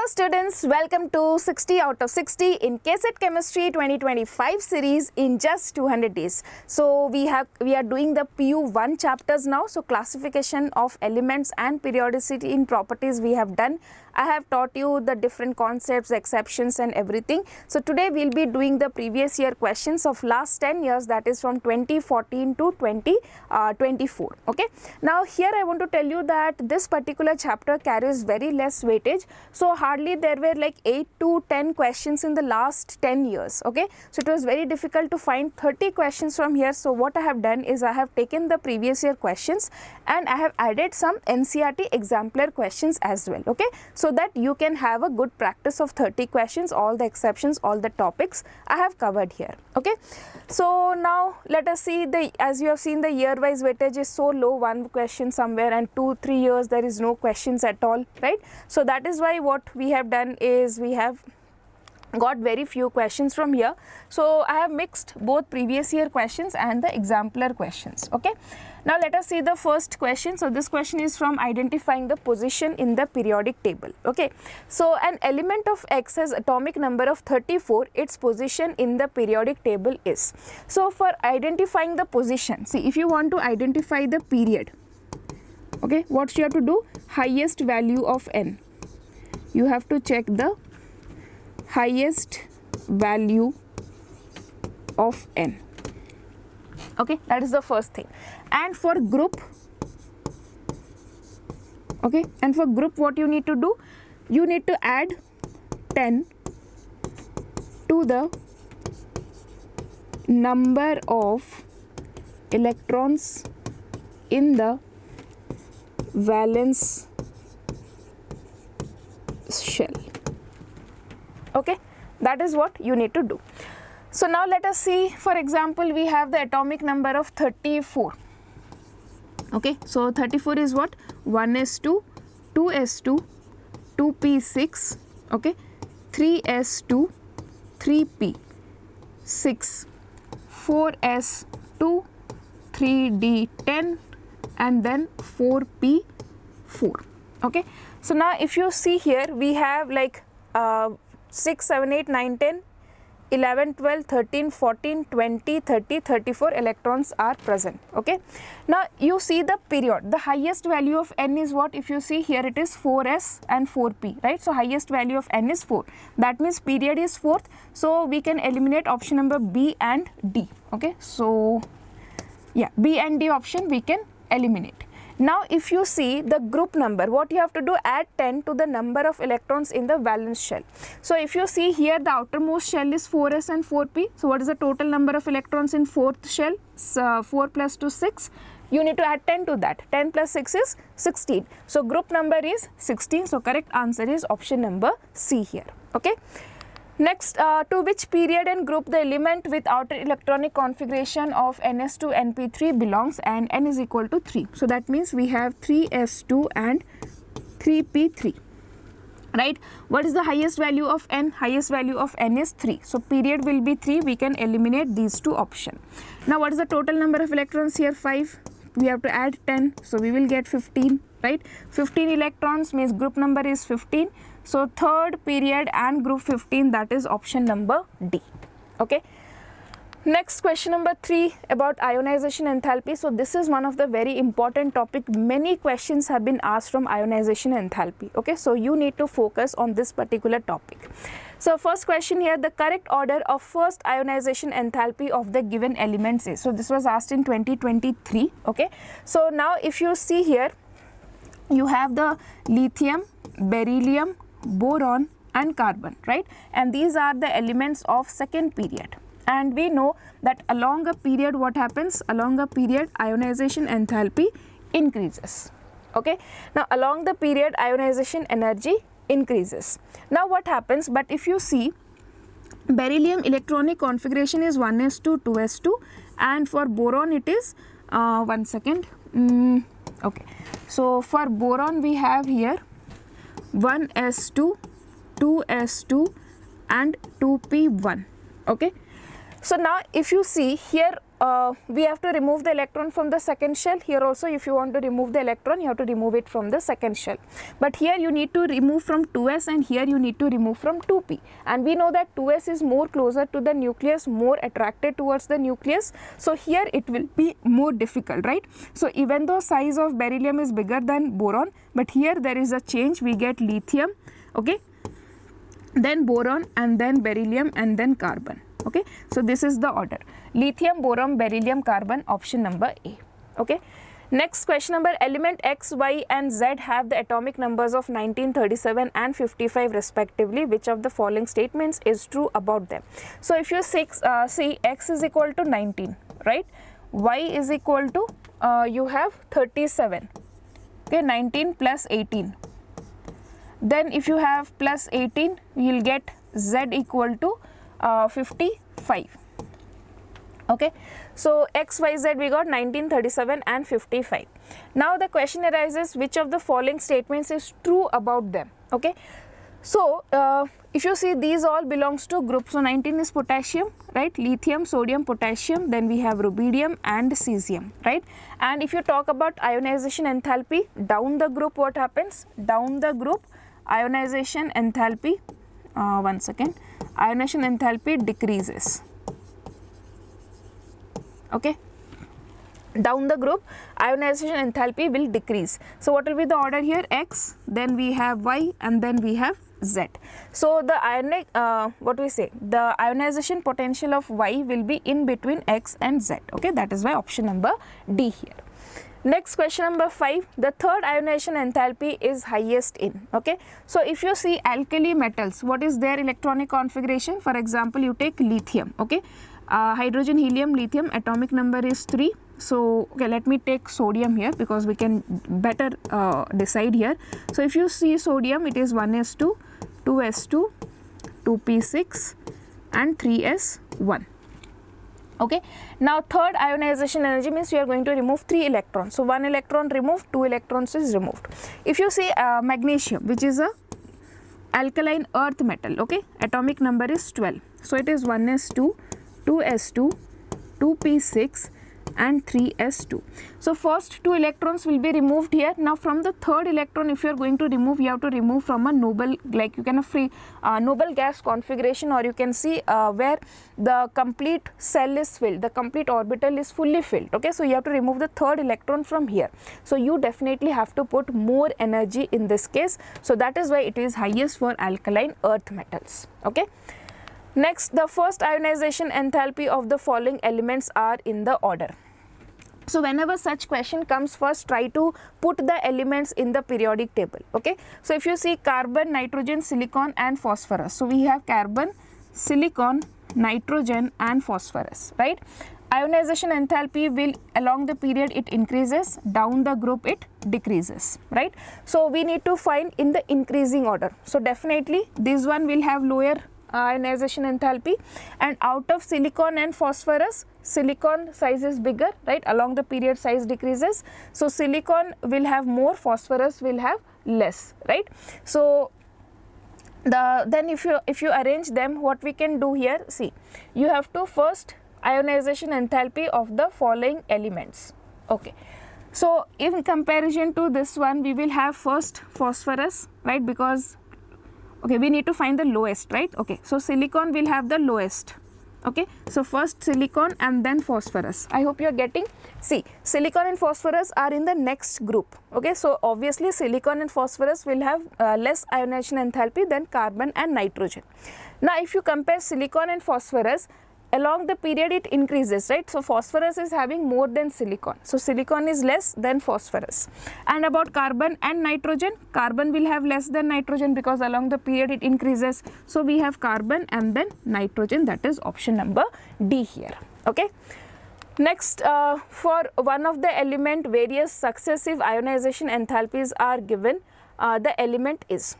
students, welcome to 60 out of 60 in KCET Chemistry 2025 series in just 200 days. So we are doing the PU1 chapters now. So classification of elements and periodicity in properties we have done. I have taught you the different concepts, exceptions and everything. So today we will be doing the previous year questions of last 10 years, that is from 2014 to 2024. Okay. Now here I want to tell you that this particular chapter carries very less weightage. So hardly there were like 8 to 10 questions in the last 10 years. Okay. So it was very difficult to find 30 questions from here. So what I have done is I have taken the previous year questions and I have added some NCERT exemplar questions as well. Okay. So that you can have a good practice of 30 questions, all the exceptions, all the topics I have covered here. Okay. So now let us see, as you have seen, the year wise weightage is so low, one question somewhere, and 2-3 years there is no questions at all, right? So that is why what we have done is we have got very few questions from here. So I have mixed both previous year questions and the exemplar questions. Okay. Now let us see the first question. So this question is from identifying the position in the periodic table. Okay. So an element of X has atomic number of 34, its position in the periodic table is. So for identifying the position, see, if you want to identify the period, okay, what you have to do? Highest value of n. You have to check the highest value of n. Okay, that is the first thing. And for group, okay, and for group what you need to do? You need to add 10 to the number of electrons in the valence shell. Okay, that is what you need to do. So now let us see, for example, we have the atomic number of 34. Okay, so 34 is what? 1s2, 2s2, 2p6, okay, 3s2, 3p, 6, 4s2, 3d10 and then 4p4. Okay, so now if you see here, we have like 6, 7, 8, 9, 10, 11, 12, 13, 14, 20, 30, 34 electrons are present. Okay. Now you see the period. The highest value of n is what? If you see here, it is 4s and 4p, right? So highest value of n is 4. That means period is 4th. So we can eliminate option number B and D. Okay. So yeah, B and D option we can eliminate. Now if you see the group number, what you have to do? Add 10 to the number of electrons in the valence shell. So if you see here, the outermost shell is 4s and 4p. So what is the total number of electrons in fourth shell? 4 plus 2, 6. You need to add 10 to that. 10 plus 6 is 16. So group number is 16. So correct answer is option number C here. Okay. Next, to which period and group the element with outer electronic configuration of ns2 np3 belongs, and n is equal to 3. So that means we have 3s2 and 3p3, right? What is the highest value of n? Highest value of n is 3. So period will be 3. We can eliminate these two options. Now what is the total number of electrons here? 5. We have to add 10. So we will get 15, right? 15 electrons means group number is 15. So third period and group 15, that is option number D. Okay. Next, question number 3 about ionization enthalpy. So this is one of the very important topic. Many questions have been asked from ionization enthalpy. Okay. So you need to focus on this particular topic. So first question here, the correct order of first ionization enthalpy of the given elements is. So this was asked in 2023. Okay. So now if you see here, you have the lithium, beryllium, boron and carbon, right? And these are the elements of second period. And we know that along a period, what happens? Along a period, ionization enthalpy increases. Okay. Now along the period, ionization energy increases. Now what happens? But if you see, beryllium electronic configuration is 1s2, 2s2, and for boron it is, one second. Okay. So for boron we have here 1s2, 2s2 and 2p1. Okay. So now if you see here, we have to remove the electron from the second shell. Here also, if you want to remove the electron, you have to remove it from the second shell. But here you need to remove from 2s, and here you need to remove from 2p. And we know that 2s is more closer to the nucleus, more attracted towards the nucleus. So here it will be more difficult, right? So even though size of beryllium is bigger than boron, but here there is a change. We get lithium, okay, then boron, and then beryllium, and then carbon. Okay, so this is the order: lithium, boron, beryllium, carbon, option number A. Okay, next question number: element X, Y and Z have the atomic numbers of 19, 37 and 55 respectively. Which of the following statements is true about them? So if you see X is equal to 19, right? Y is equal to you have 37. Okay, 19 plus 18. Then if you have plus 18, you will get Z equal to 55. Okay, so X, Y, Z we got 19, 37 and 55. Now the question arises, which of the following statements is true about them? Okay, so if you see, these all belongs to group. So 19 is potassium, right? Lithium, sodium, potassium, then we have rubidium and cesium, right? And if you talk about ionization enthalpy, down the group, what happens? Down the group, ionization enthalpy, one second, ionization enthalpy decreases. Okay, down the group ionization enthalpy will decrease. So what will be the order here? X, then we have Y, and then we have Z. So the ionic the ionization potential of Y will be in between X and Z. Okay, that is why option number D here. Next question number 5, the third ionization enthalpy is highest in. Okay, so if you see alkali metals, what is their electronic configuration? For example, you take lithium. Okay, hydrogen, helium, lithium, atomic number is 3. So okay, let me take sodium here because we can better decide here. So if you see sodium, it is 1s2, 2s2, 2p6 and 3s1. Okay, now third ionization energy means we are going to remove 3 electrons. So 1 electron removed, 2 electrons is removed. If you see magnesium, which is a alkaline earth metal, okay, atomic number is 12. So it is 1s2, 2s2, 2p6 and 3s2. So first 2 electrons will be removed here. Now from the third electron, if you are going to remove, you have to remove from a noble, like you can free noble gas configuration, or you can see where the complete cell is filled, the complete orbital is fully filled. Okay, so you have to remove the third electron from here. So you definitely have to put more energy in this case. So that is why it is highest for alkaline earth metals. Okay. Next, the first ionization enthalpy of the following elements are in the order. So whenever such question comes, first try to put the elements in the periodic table. Okay, so if you see carbon, nitrogen, silicon and phosphorus, so we have carbon, silicon, nitrogen and phosphorus, right? Ionization enthalpy will, along the period it increases, down the group it decreases, right? So we need to find in the increasing order. So definitely this one will have lower ionization enthalpy, and out of silicon and phosphorus, silicon size is bigger, right? Along the period size decreases. So silicon will have more, phosphorus will have less, right? So then if you arrange them, what we can do here, see, you have to first ionization enthalpy of the following elements. Okay, so in comparison to this one, we will have first phosphorus, right? Because okay, we need to find the lowest, right? Okay, so silicon will have the lowest. Okay, so first silicon and then phosphorus. I hope you are getting. See, silicon and phosphorus are in the next group. Okay, so obviously silicon and phosphorus will have less ionization enthalpy than carbon and nitrogen. Now if you compare silicon and phosphorus, along the period it increases, right? So phosphorus is having more than silicon, so silicon is less than phosphorus. And about carbon and nitrogen, carbon will have less than nitrogen because along the period it increases. So we have carbon and then nitrogen, that is option number D here. Okay, next for one of the element, various successive ionization enthalpies are given. The element is,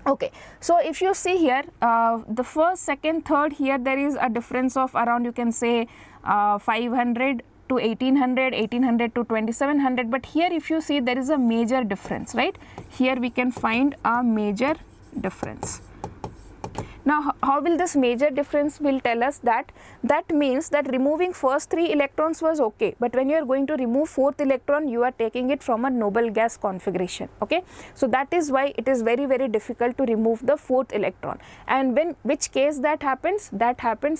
okay, so if you see here, the first, second, third, here there is a difference of around, you can say 500 to 1800, 1800 to 2700, but here if you see there is a major difference, right? Here we can find a major difference. Now how will this major difference will tell us that means that removing first 3 electrons was okay, but when you are going to remove 4th electron, you are taking it from a noble gas configuration. Okay, so that is why it is very difficult to remove the 4th electron. And when which case that happens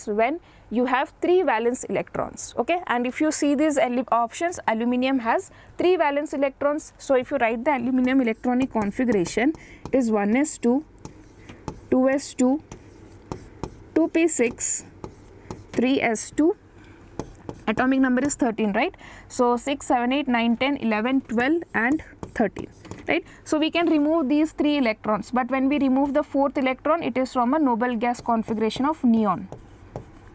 when you have 3 valence electrons. Okay, and if you see these options, aluminium has 3 valence electrons. So if you write the aluminium electronic configuration, it is 1s2, 2s2, 2p6, 3s2, atomic number is 13, right? So 6, 7, 8, 9, 10, 11, 12 and 13, right? So we can remove these 3 electrons, but when we remove the 4th electron, it is from a noble gas configuration of neon,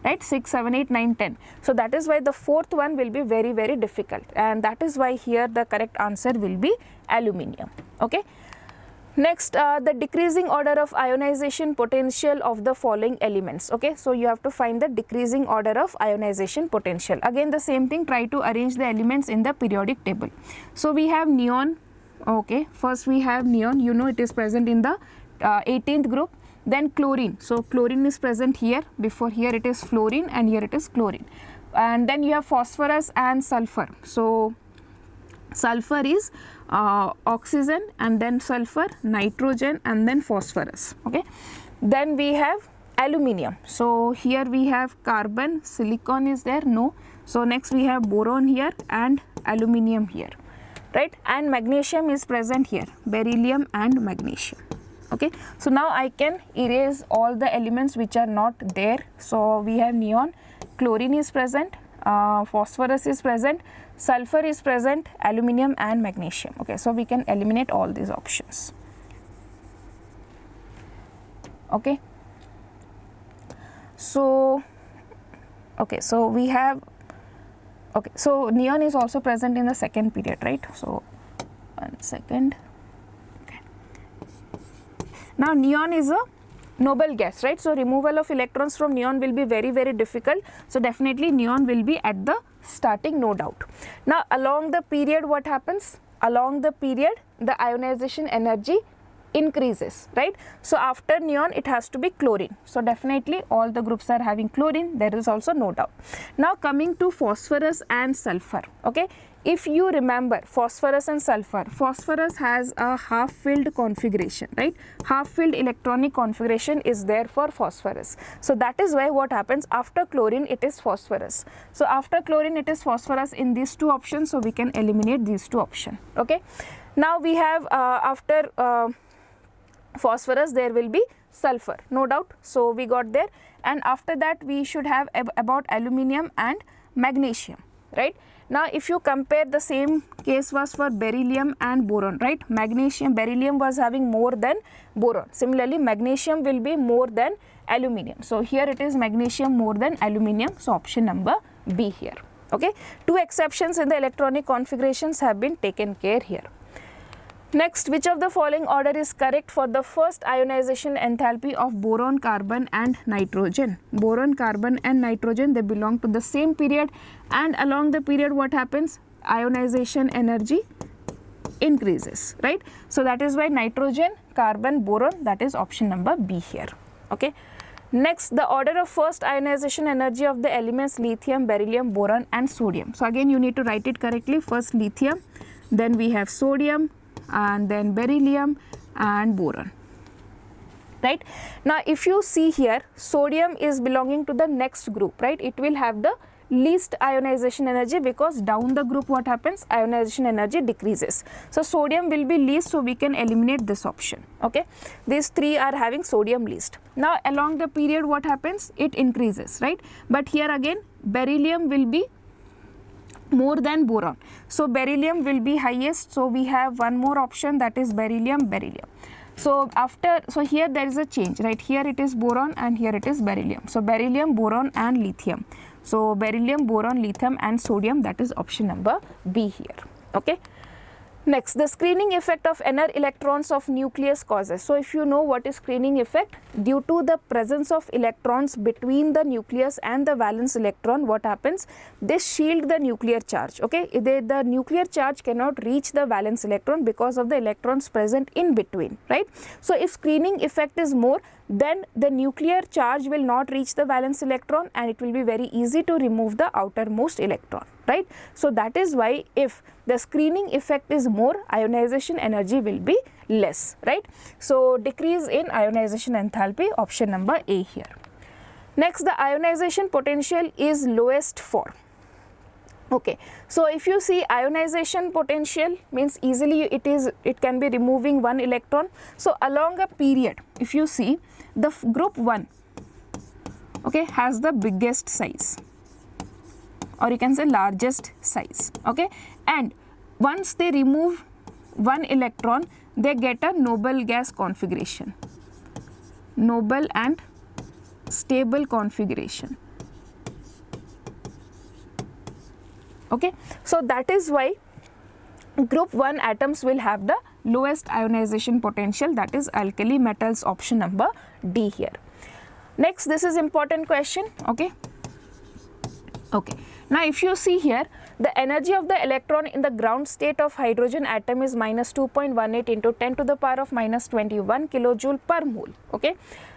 right? 6, 7, 8, 9, 10. So that is why the 4th one will be very difficult, and that is why here the correct answer will be aluminium. Okay. Next, the decreasing order of ionization potential of the following elements. Okay, so you have to find the decreasing order of ionization potential. Again the same thing, try to arrange the elements in the periodic table. So we have neon. Okay, first we have neon, you know it is present in the 18th group. Then chlorine, so chlorine is present here, before here it is fluorine and here it is chlorine. And then you have phosphorus and sulfur. So sulfur is oxygen, and then sulfur, nitrogen, and then phosphorus. Okay, then we have aluminium. So here we have carbon, silicon is there, no. So next we have boron here and aluminium here, right? And magnesium is present here, beryllium and magnesium. Okay, so now I can erase all the elements which are not there. So we have neon, chlorine is present, phosphorus is present, sulfur is present, aluminium and magnesium. Okay, so we can eliminate all these options. Okay, so so we have, okay, so neon is also present in the second period, right? So 1 second. Okay, now neon is a noble gas, right? So removal of electrons from neon will be very difficult. So definitely neon will be at the starting, no doubt. Now along the period, what happens? Along the period, the ionization energy increases, right? So after neon it has to be chlorine. So definitely all the groups are having chlorine, there is also no doubt. Now coming to phosphorus and sulfur. Okay, if you remember phosphorus and sulfur, phosphorus has a half filled configuration, right? Half filled electronic configuration is there for phosphorus. So that is why what happens, after chlorine it is phosphorus. So after chlorine it is phosphorus in these 2 options, so we can eliminate these 2 options. Okay, now we have after phosphorus there will be sulfur, no doubt. So we got there, and after that we should have about aluminium and magnesium, right? Now if you compare, the same case was for beryllium and boron, right? Beryllium was having more than boron. Similarly magnesium will be more than aluminium. So here it is magnesium more than aluminium, so option number B here. Okay, 2 exceptions in the electronic configurations have been taken care here. Next, which of the following order is correct for the first ionization enthalpy of boron, carbon and nitrogen? Boron, carbon and nitrogen, they belong to the same period, and along the period what happens? Ionization energy increases, right? So that is why nitrogen, carbon, boron, that is option number B here. Okay. Next, the order of first ionization energy of the elements lithium, beryllium, boron and sodium. So again you need to write it correctly. First lithium, then we have sodium, and then beryllium and boron, right? Now if you see here, sodium is belonging to the next group, right? It will have the least ionization energy, because down the group what happens, ionization energy decreases. So sodium will be least, so we can eliminate this option. Okay, these 3 are having sodium least. Now along the period what happens, it increases, right? But here again beryllium will be more than boron, so beryllium will be highest. So we have one more option, that is beryllium. So here there is a change, right? Here it is boron and here it is beryllium. So beryllium, boron and lithium. So beryllium, boron, lithium and sodium, that is option number B here. Okay. Next, the screening effect of inner electrons of nucleus causes. So if you know what is screening effect, due to the presence of electrons between the nucleus and the valence electron, what happens? They shield the nuclear charge. Okay, the nuclear charge cannot reach the valence electron because of the electrons present in between, right? So if screening effect is more, then the nuclear charge will not reach the valence electron and it will be very easy to remove the outermost electron, right. So that is why if the screening effect is more, ionization energy will be less, right. So decrease in ionization enthalpy, option number A here. Next, the ionization potential is lowest for. Okay, so if you see ionization potential means easily it can be removing one electron. So along a period, if you see the group 1, okay, has the biggest size, or you can say largest size, okay, and once they remove one electron, they get a noble gas configuration, noble and stable configuration. Okay, so that is why group 1 atoms will have the lowest ionization potential, that is alkali metals, option number D here. Next, this is important question, okay. Okay, now if you see here, the energy of the electron in the ground state of hydrogen atom is minus 2.18 into 10 to the power of minus 21 kilojoule per mole, okay.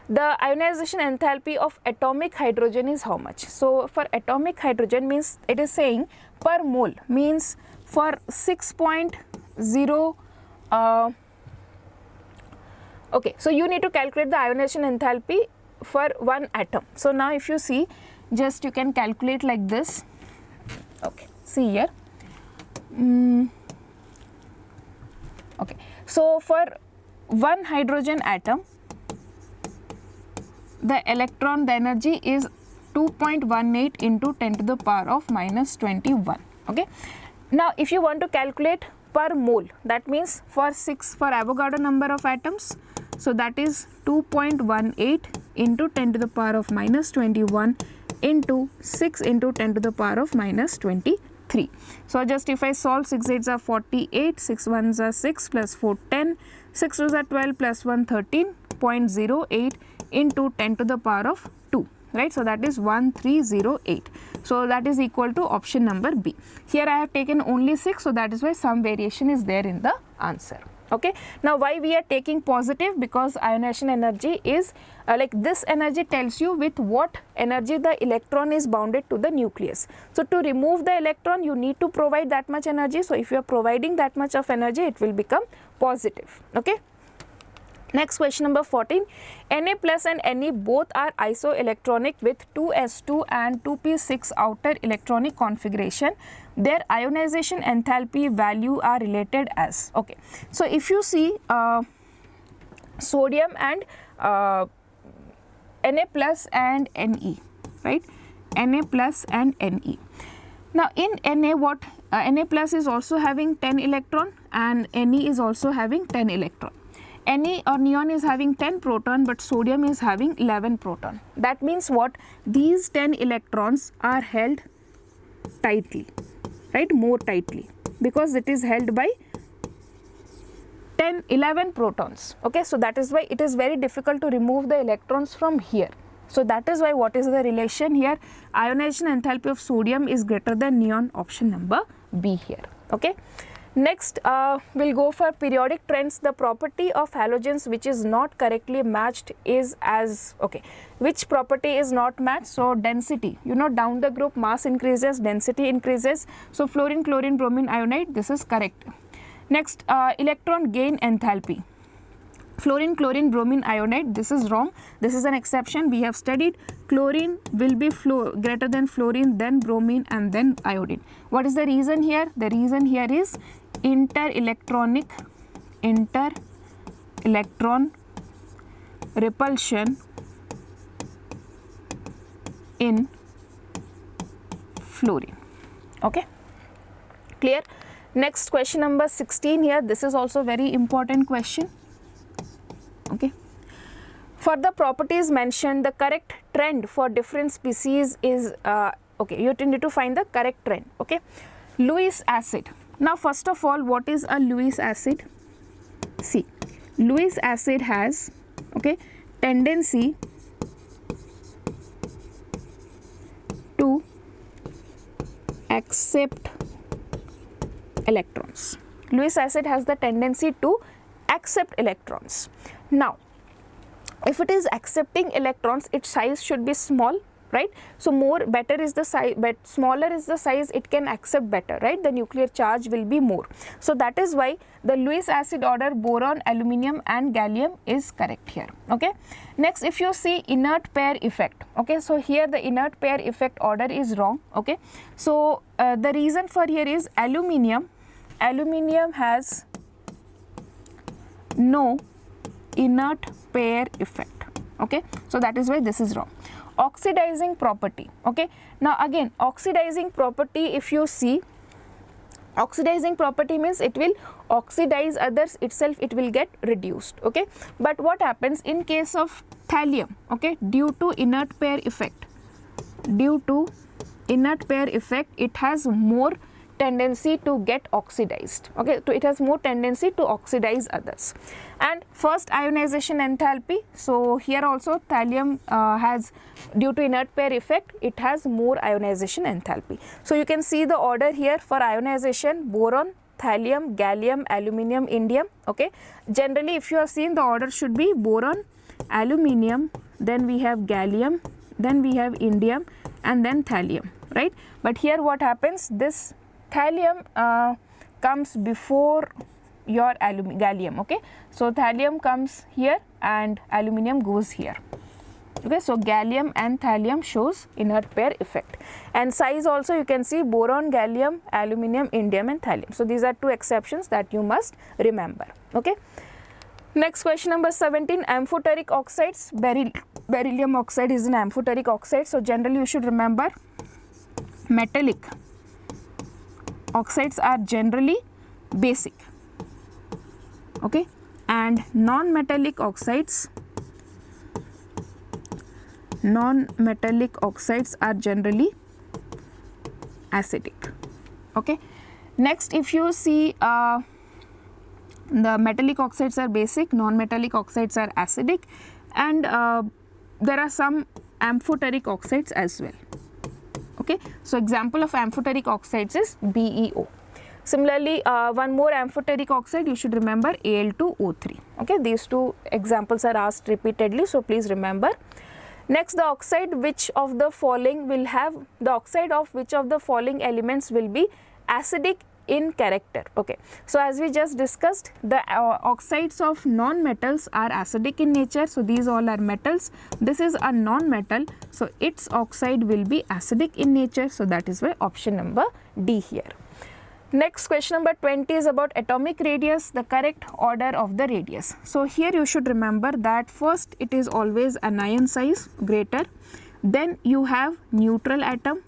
The ionization enthalpy of atomic hydrogen is how much? So for atomic hydrogen means it is saying per mole, means for 6.0 okay, so you need to calculate the ionization enthalpy for one atom. So now if you see, just you can calculate like this, okay, see here, okay, so for one hydrogen atom, the electron, the energy is 2.18 into 10 to the power of minus 21, okay. Now if you want to calculate per mole, that means for Avogadro number of atoms, so that is 2.18 into 10 to the power of minus 21 into 6 into 10 to the power of minus 23. So just if I solve, 6 8s are 48, 6 1s are 6 plus 4 10, 6 2s are 12 plus 1 13.08 into 10 to the power of 2, right. So that is 1308. So that is equal to option number B. Here I have taken only 6, so that is why some variation is there in the answer, okay. Now why we are taking positive? Because ionization energy is like this energy tells you with what energy the electron is bounded to the nucleus. So to remove the electron, you need to provide that much energy. So if you are providing that much of energy, it will become positive, okay. Next, question number 14, Na plus and Ne both are isoelectronic with 2s2 and 2p6 outer electronic configuration. Their ionization enthalpy value are related as, okay. So if you see sodium and Na plus and Ne, right, Na plus and Ne. Now in Na, what Na plus is also having 10 electron and Ne is also having 10 electron. Ne or neon is having 10 proton, but sodium is having 11 proton. That means what? These 10 electrons are held tightly, right, more tightly, because it is held by 11 protons, okay. So that is why it is very difficult to remove the electrons from here. So that is why what is the relation here? Ionization enthalpy of sodium is greater than neon, option number B here, okay. Next, we'll go for periodic trends. The property of halogens which is not correctly matched is as, okay, which property is not matched? So density, you know, down the group mass increases, density increases. So fluorine, chlorine, bromine, iodide, this is correct. Next, electron gain enthalpy. Fluorine, chlorine, bromine, iodide, this is wrong. This is an exception. We have studied chlorine will be greater than fluorine, then bromine, and then iodine. What is the reason here? The reason here is inter-electron repulsion in fluorine, okay, clear. Next, question number 16 here. This is also very important question, okay. For the properties mentioned, the correct trend for different species is, okay, you need to find the correct trend, okay. Lewis acid. Now first of all, what is a Lewis acid? See, Lewis acid has, okay, tendency to accept electrons. Lewis acid has the tendency to accept electrons. Now if it is accepting electrons, its size should be small, right? So more better is the size, but smaller is the size, it can accept better, right? The nuclear charge will be more. So that is why the Lewis acid order boron, aluminium and gallium is correct here. Okay. Next, if you see inert pair effect, okay, so here the inert pair effect order is wrong. Okay. So the reason for here is aluminium has no inert pair effect. Okay. So that is why this is wrong. Oxidizing property. Okay. Now again, oxidizing property, if you see, oxidizing property means it will oxidize others, itself it will get reduced. Okay. But what happens in case of thallium? Okay, due to inert pair effect, it has more tendency to get oxidized. Okay, so it has more tendency to oxidize others. And first, ionization enthalpy. So here also thallium has, due to inert pair effect, it has more ionization enthalpy. So you can see the order here for ionization: boron, thallium, gallium, aluminium, indium. Okay, generally if you have seen, the order should be boron, aluminium, then we have gallium, then we have indium, and then thallium, right? But here what happens, this thallium comes before your gallium. Okay, so thallium comes here and aluminium goes here. Okay, so gallium and thallium shows inert pair effect, and size also you can see boron, gallium, aluminium, indium and thallium. So these are two exceptions that you must remember. Okay. Next, question number 17, amphoteric oxides. Beryllium oxide is an amphoteric oxide. So generally you should remember metallic oxides are generally basic. Okay, and non-metallic oxides are generally acidic. Okay. Next, if you see, the metallic oxides are basic, non-metallic oxides are acidic, and there are some amphoteric oxides as well. Okay. So example of amphoteric oxides is BeO. Similarly, one more amphoteric oxide you should remember, Al2O3. Okay, these two examples are asked repeatedly, so please remember. Next, the oxide which of the following will have, the oxide of which of the following elements will be acidic in character. Okay, so as we just discussed, the oxides of non-metals are acidic in nature. So these all are metals. This is a non-metal, so its oxide will be acidic in nature. So that is why option number D here. Next, question number 20 is about atomic radius, the correct order of the radius. So here you should remember that first it is always anion size greater, then you have neutral atom,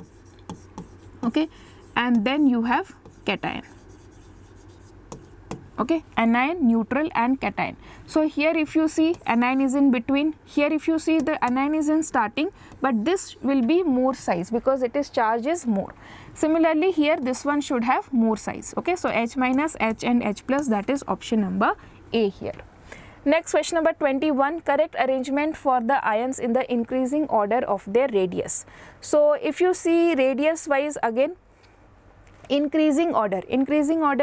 okay, and then you have cation. Okay, anion, neutral and cation. So here if you see, anion is in between, here if you see, the anion is in starting, but this will be more size because it is charge is more. Similarly here this one should have more size. Okay, so H minus, H and H plus, that is option number A here. Next, question number 21, correct arrangement for the ions in the increasing order of their radius. So if you see radius wise, again increasing order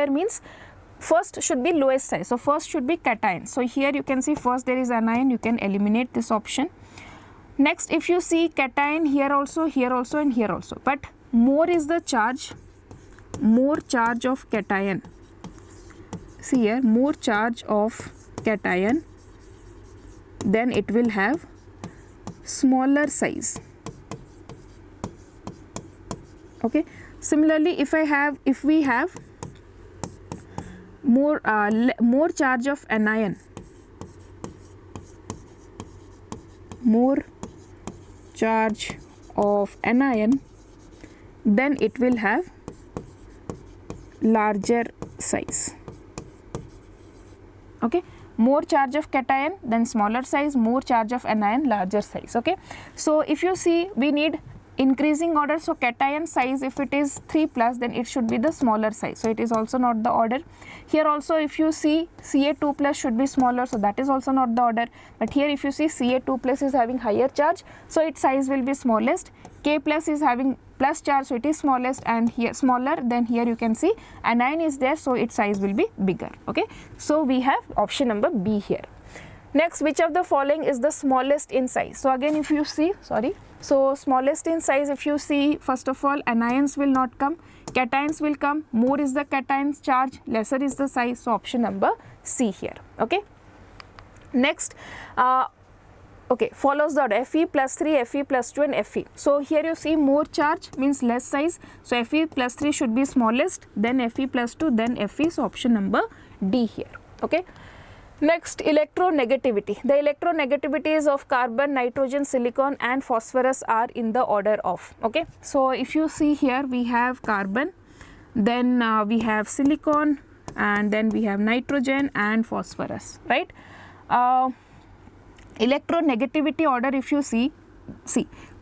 means first should be lowest size. So first should be cation. So here you can see first there is anion, you can eliminate this option. Next, if you see cation here also and here also, but more is the charge, more charge of cation. See here, more charge of cation, then it will have smaller size. Okay. Similarly, if we have more charge of anion, then it will have larger size. Okay, more charge of cation, then smaller size, more charge of anion, larger size. Okay, so if you see, we need increasing order. So cation size, if it is 3 plus, then it should be the smaller size, so it is also not the order. Here also if you see, Ca2 plus should be smaller, so that is also not the order. But here if you see, Ca2 plus is having higher charge, so its size will be smallest. K plus is having plus charge, so it is smallest, and here smaller. Then here you can see anion is there, so its size will be bigger. Okay, so we have option number B here. Next, which of the following is the smallest in size? So again, if you see, so smallest in size, if you see, first of all, anions will not come, cations will come, more is the cation's charge, lesser is the size, so option number C here, okay. Next, okay, follows the order, Fe plus 3, Fe plus 2 and Fe. So here you see more charge means less size, so Fe plus 3 should be smallest, then Fe plus 2, then Fe, so option number D here, okay. Next, electronegativity. The electronegativities of carbon, nitrogen, silicon and phosphorus are in the order of, okay. So if you see here, we have carbon, then we have silicon, and then we have nitrogen and phosphorus, right. Electronegativity order, if you see,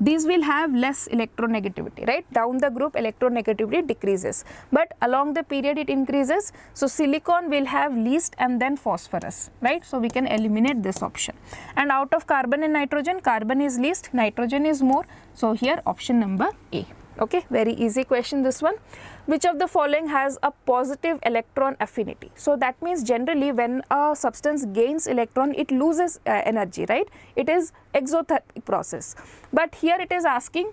these will have less electronegativity, right. Down the group electronegativity decreases, but along the period it increases. So silicon will have least and then phosphorus, right. So we can eliminate this option, and out of carbon and nitrogen, carbon is least, nitrogen is more, so here option number A, okay. Very easy question this one. Which of the following has a positive electron affinity? So that means generally when a substance gains electron, it loses energy, right. It is exothermic process, but here it is asking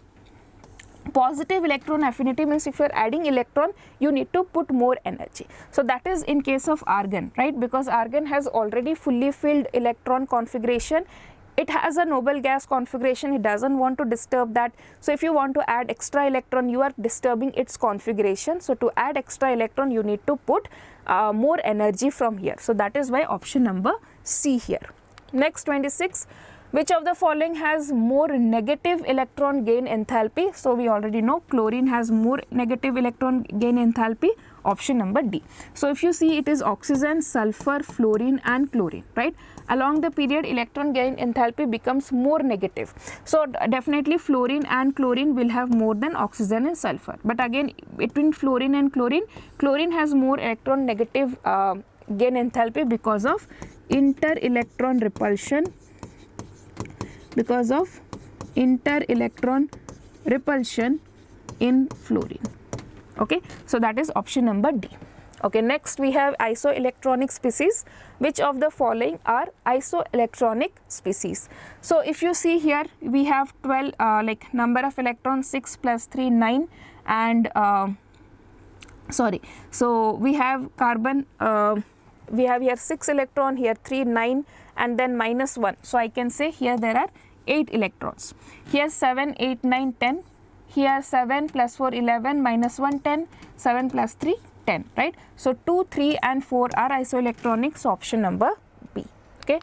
positive electron affinity, means if you are adding electron, you need to put more energy. So that is in case of argon, right, because argon has already fully filled electron configuration. It has a noble gas configuration, it does not want to disturb that. So if you want to add extra electron, you are disturbing its configuration. So to add extra electron, you need to put more energy from here. So that is why option number C here. Next, 26. Which of the following has more negative electron gain enthalpy? So we already know chlorine has more negative electron gain enthalpy, option number D. So if you see, it is oxygen, sulfur, fluorine and chlorine, right. Along the period, electron gain enthalpy becomes more negative. So definitely fluorine and chlorine will have more than oxygen and sulfur. But again, between fluorine and chlorine, chlorine has more electron negative gain enthalpy because of inter-electron repulsion, in fluorine, okay. So that is option number D, okay. Next, we have isoelectronic species. Which of the following are isoelectronic species? So if you see here, we have 12 like number of electrons, 6 plus 3, 9, and so we have carbon, we have here 6 electron, here 3, 9 and then minus 1. So I can say here there are 8 electrons, here 7, 8, 9, 10, here 7 plus 4, 11, minus 1, 10, 7 plus 3, 10, right. So 2, 3 and 4 are isoelectronic, so option number B, okay.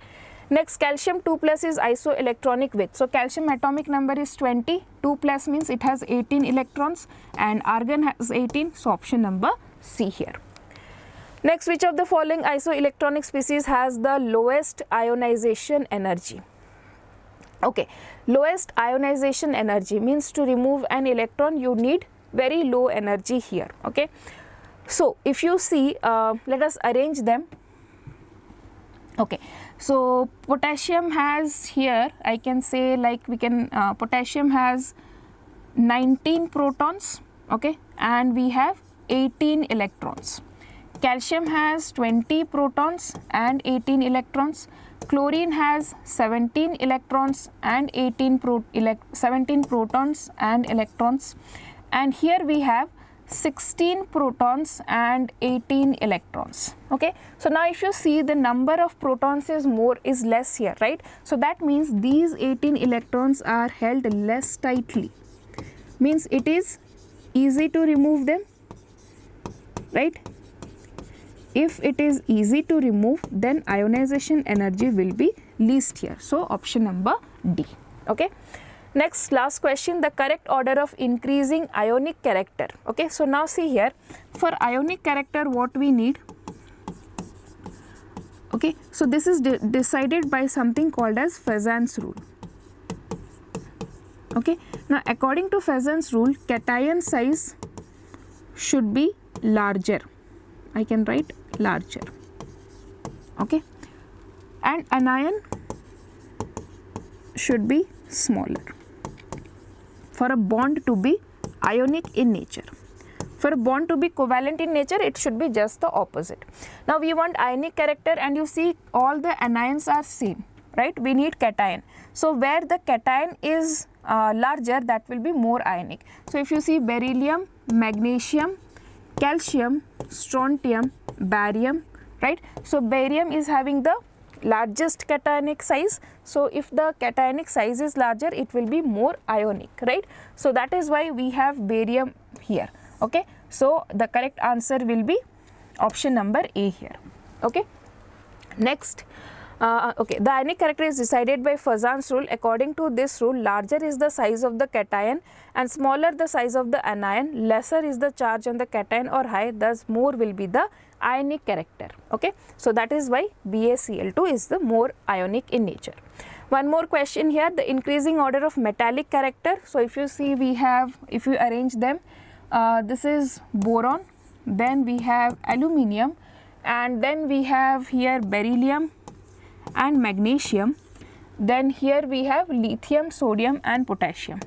Next, calcium 2 plus is isoelectronic with. So calcium atomic number is 20, 2 plus means it has 18 electrons and argon has 18, so option number C here. Next, which of the following isoelectronic species has the lowest ionization energy? Okay, lowest ionization energy means to remove an electron you need very low energy here, okay. So if you see, let us arrange them, okay. So potassium has here, I can say like we can, potassium has 19 protons, okay, and we have 18 electrons. Calcium has 20 protons and 18 electrons. Chlorine has 17 electrons and 17 protons and electrons, and here we have 16 protons and 18 electrons, okay. So now if you see, the number of protons is less here, right. So that means these 18 electrons are held less tightly, means it is easy to remove them, right. If it is easy to remove, then ionization energy will be least here, so option number D, okay. Next, last question, the correct order of increasing ionic character, okay. So now see here, for ionic character what we need, okay. So this is decided by something called as Fezan's rule, okay. Now according to Fezan's rule, cation size should be larger, I can write larger, okay, and anion should be smaller for a bond to be ionic in nature. For a bond to be covalent in nature, it should be just the opposite. Now we want ionic character, and you see all the anions are same, right? We need cation. So where the cation is larger, that will be more ionic. So if you see beryllium, magnesium, calcium, strontium, barium, right? So barium is having the largest cationic size. So if the cationic size is larger, it will be more ionic, right? So that is why we have barium here. Okay, so the correct answer will be option number A here. Okay, next. Okay, the ionic character is decided by Fazan's rule. According to this rule, larger is the size of the cation and smaller the size of the anion, lesser is the charge on the cation or high, thus more will be the ionic character. Okay, so that is why BaCl2 is the more ionic in nature. One more question here, the increasing order of metallic character. So if you see, we have, if you arrange them, this is boron, then we have aluminium, and then we have here beryllium and magnesium, then here we have lithium, sodium and potassium.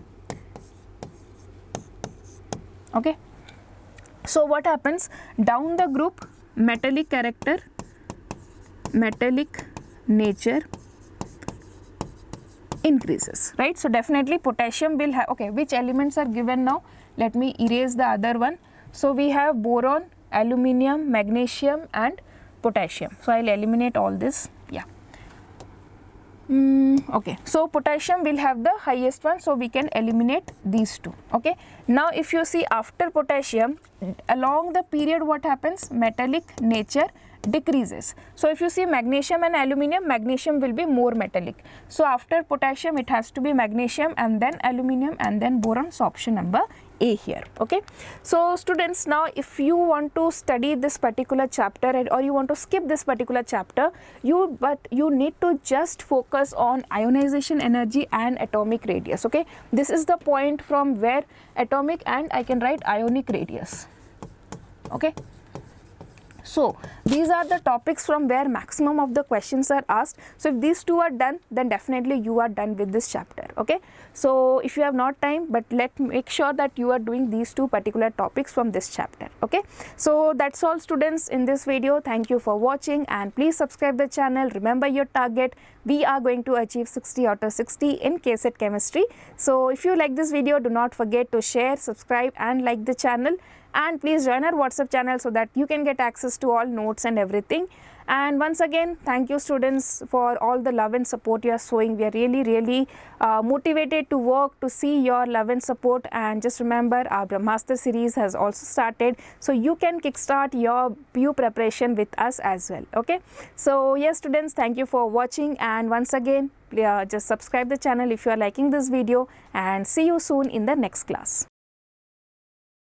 Okay, so what happens down the group, metallic character, metallic nature increases, right? So definitely potassium will have, okay, which elements are given now? Let me erase the other one. So we have boron, aluminium, magnesium and potassium. So I'll eliminate all this. Yeah. Okay, so potassium will have the highest one, so we can eliminate these two. Okay, now if you see after potassium, along the period what happens, metallic nature decreases. So if you see magnesium and aluminium, magnesium will be more metallic. So after potassium it has to be magnesium and then aluminium and then boron. So option number A here. Okay, so students, now if you want to study this particular chapter or you want to skip this particular chapter, you need to just focus on ionization energy and atomic radius. Okay, this is the point from where atomic and I can write ionic radius. Okay, so these are the topics from where maximum of the questions are asked. So if these two are done, then definitely you are done with this chapter. Okay, so if you have not time, but make sure that you are doing these two particular topics from this chapter. Okay, so that's all students in this video. Thank you for watching and please subscribe the channel. Remember your target, we are going to achieve 60 out of 60 in KCET Chemistry. So if you like this video, do not forget to share, subscribe and like the channel. And please join our WhatsApp channel so that you can get access to all notes and everything. And once again, thank you students for all the love and support you are showing. We are really motivated to work to see your love and support. And just remember, our Brahmastra series has also started, so you can kickstart your PU preparation with us as well. Okay, so yes students, thank you for watching, and once again just subscribe the channel if you are liking this video, and see you soon in the next class.